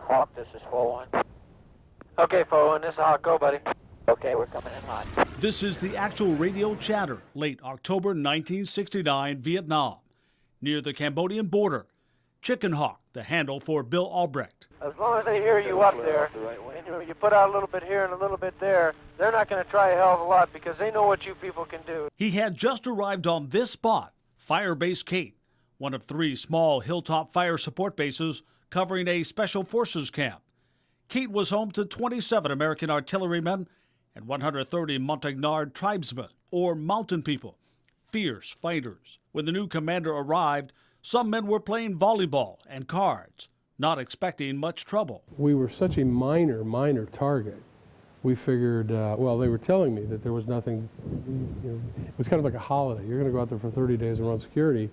Hawk, this is 4-1. Okay, 4-1, this is Hawk. Go, buddy. Okay, we're coming in hot. This is the actual radio chatter, late October 1969, Vietnam. Near the Cambodian border, Chicken Hawk, the handle for Bill Albrecht. As long as they hear you up there, and you put out a little bit here and a little bit there, they're not going to try a hell of a lot because they know what you people can do. He had just arrived on this spot, Firebase Kate, one of 3 small hilltop fire support bases covering a special forces camp. Kate was home to 27 American artillerymen and 130 Montagnard tribesmen, or mountain people, fierce fighters. When the new commander arrived, some men were playing volleyball and cards, not expecting much trouble. We were such a minor target. We figured, well, they were telling me that there was nothing, it was kind of like a holiday. You're going to go out there for 30 days and run security.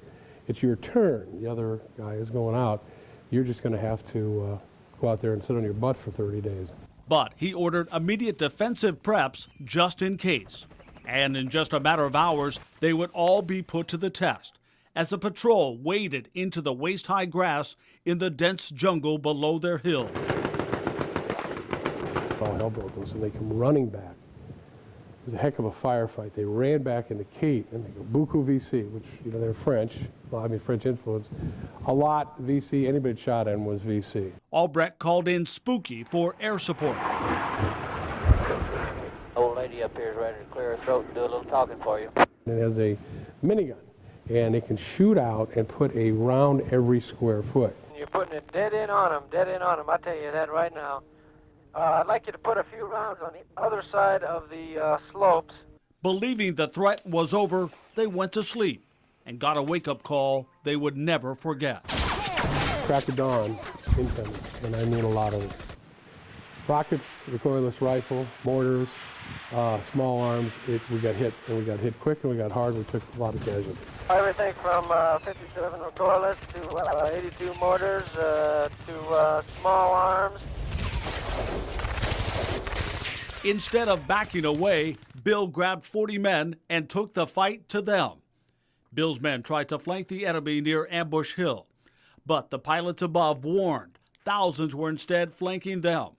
It's your turn. The other guy is going out. You're just going to have to go out there and sit on your butt for 30 days. But he ordered immediate defensive preps just in case. And in just a matter of hours, they would all be put to the test as a patrol waded into the waist-high grass in the dense jungle below their hill. All hell broke loose, and they come running back. It was a heck of a firefight. They ran back into Kate, and they go, Beaucoup VC, which, they're French. Well, I mean, French influence. A lot VC, anybody shot at him was VC. Albrecht called in Spooky for air support. Old lady up here is ready to clear her throat and do a little talking for you. It has a minigun, and it can shoot out and put a round every square foot. You're putting it dead in on them, dead in on them. I tell you that right now. I'd like you to put a few rounds on the other side of the slopes. Believing the threat was over, they went to sleep and got a wake-up call they would never forget. Crack of dawn, incoming, and I mean a lot of it. Rockets, recoilless rifle, mortars, small arms. We got hit, and we got hit quick, and we got hard. We took a lot of casualties. Everything from 57 recoilless to 82 mortars to small arms. Instead of backing away, Bill grabbed 40 men and took the fight to them. Bill's men tried to flank the enemy near Ambush Hill, but the pilots above warned thousands were instead flanking them.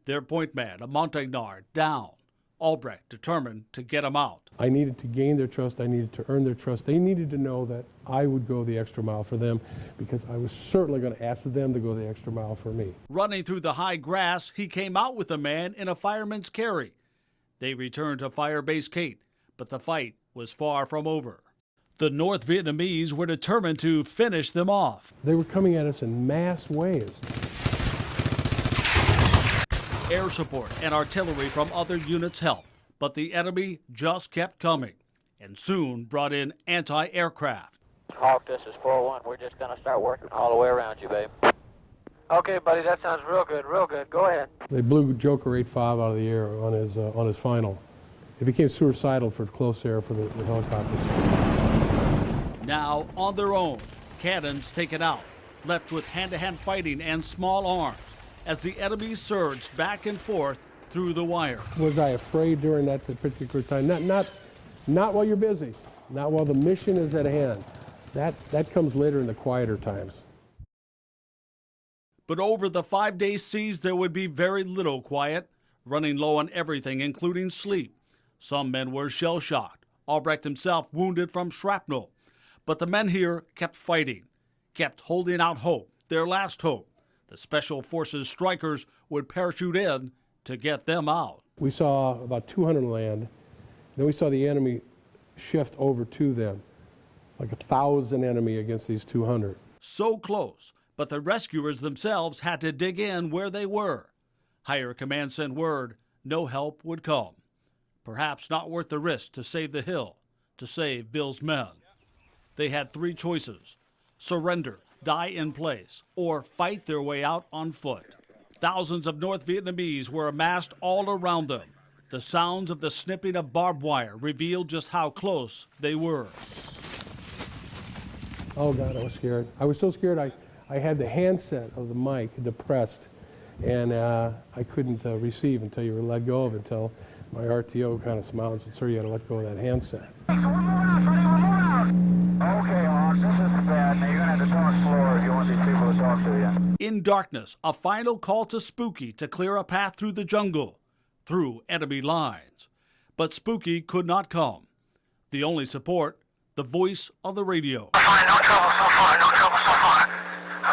Their point man, a Montagnard, down. Albrecht determined to get him out. I needed to gain their trust. I needed to earn their trust. They needed to know that I would go the extra mile for them because I was certainly going to ask them to go the extra mile for me. Running through the high grass, he came out with a man in a fireman's carry. They returned to Firebase Kate, but the fight was far from over. The North Vietnamese were determined to finish them off. They were coming at us in mass waves. Air support and artillery from other units helped, but the enemy just kept coming and soon brought in anti-aircraft. Hawk, this is 4-1. We're just going to start working all the way around you, babe. Okay, buddy, that sounds real good, real good. Go ahead. They blew Joker 8-5 out of the air on his final. It became suicidal for close air for the helicopters. Now on their own, cannons taken out, left with hand-to-hand fighting and small arms as the enemy surged back and forth through the wire. Was I afraid during that particular time? Not while you're busy, not while the mission is at hand. That comes later in the quieter times. But over the 5-day siege, there would be very little quiet, running low on everything, including sleep. Some men were shell-shocked, Albrecht himself wounded from shrapnel. But the men here kept fighting, kept holding out hope, their last hope. The Special Forces strikers would parachute in to get them out. We saw about 200 land. Then we saw the enemy shift over to them, like 1,000 enemy against these 200. So close, but the rescuers themselves had to dig in where they were. Higher command sent word no help would come. Perhaps not worth the risk to save the hill, to save Bill's men. They had 3 choices: surrender, die in place, or fight their way out on foot. Thousands of North Vietnamese were amassed all around them. The sounds of the snipping of barbed wire revealed just how close they were. Oh God, I was scared. I was so scared I had the handset of the mic depressed, and I couldn't receive until you were let go of it, until my RTO kind of smiled and said, "Sir, you got to let go of that handset." Okay, Hawk, this is bad. Now you're going to have to talk slower if you want these people to talk. call to you. In darkness, a final call to Spooky to clear a path through the jungle, through enemy lines. But Spooky could not come. The only support, the voice on the radio. Fine, no trouble so far, no trouble so far.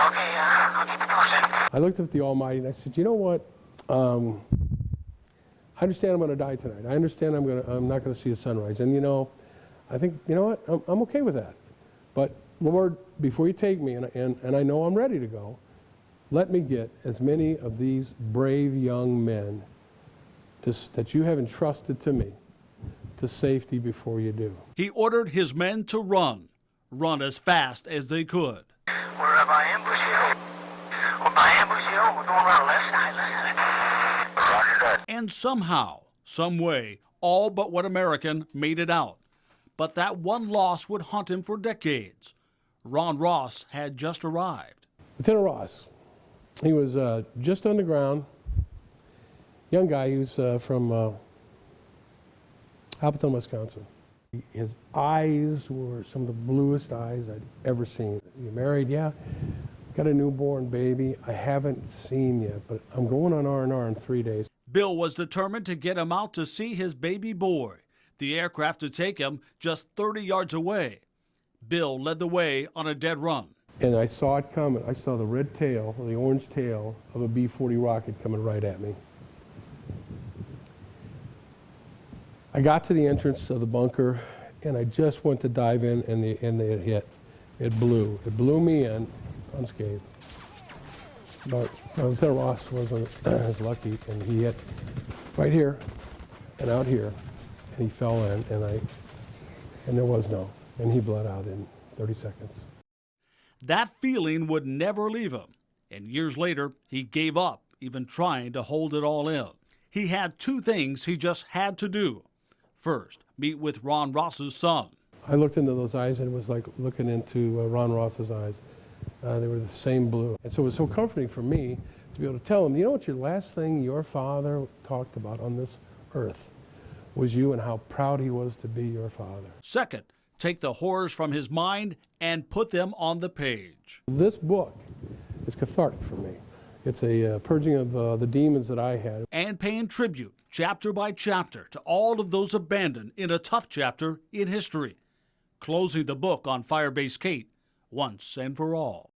Okay, I'll keep it posted. I looked up at the Almighty and I said, you know what? I understand I'm going to die tonight. I understand I'm not going to see the sunrise. And, you know, I think, you know what? I'm okay with that. But, Lord, before you take me, and I know I'm ready to go, let me get as many of these brave young men that you have entrusted to me to safety before you do. He ordered his men to run as fast as they could. We're by ambush hill. We're by ambush hill. We're going around left side, left side. Roger that. And somehow, some way, all but one American made it out. But that one loss would haunt him for decades. Ron Ross had just arrived. Lieutenant Ross, he was just on the ground, young guy. He was from Appleton, Wisconsin. His eyes were some of the bluest eyes I'd ever seen. You married? Yeah. Got a newborn baby. I haven't seen yet, but I'm going on R&R in 3 days. Bill was determined to get him out to see his baby boy. The aircraft to take him just 30 yards away. Bill led the way on a dead run. And I saw it coming. I saw the red tail, or the orange tail of a B-40 rocket coming right at me. I got to the entrance of the bunker, and I just went to dive in, and it hit. It blew. It blew me in, unscathed. But Lieutenant Ross wasn't as lucky, and he hit right here and out here, and he fell in, and there was no, and he bled out in 30 seconds. That feeling would never leave him, and years later, he gave up even trying to hold it all in. He had two things he just had to do. First, meet with Ron Ross's son. I looked into those eyes, and it was like looking into Ron Ross's eyes. They were the same blue. And so it was so comforting for me to be able to tell him, you know what, your last thing your father talked about on this earth was you and how proud he was to be your father. Second, take the horrors from his mind and put them on the page. This book is cathartic for me. It's a purging of the demons that I had. And paying tribute, chapter by chapter, to all of those abandoned in a tough chapter in history. Closing the book on Firebase Kate once and for all.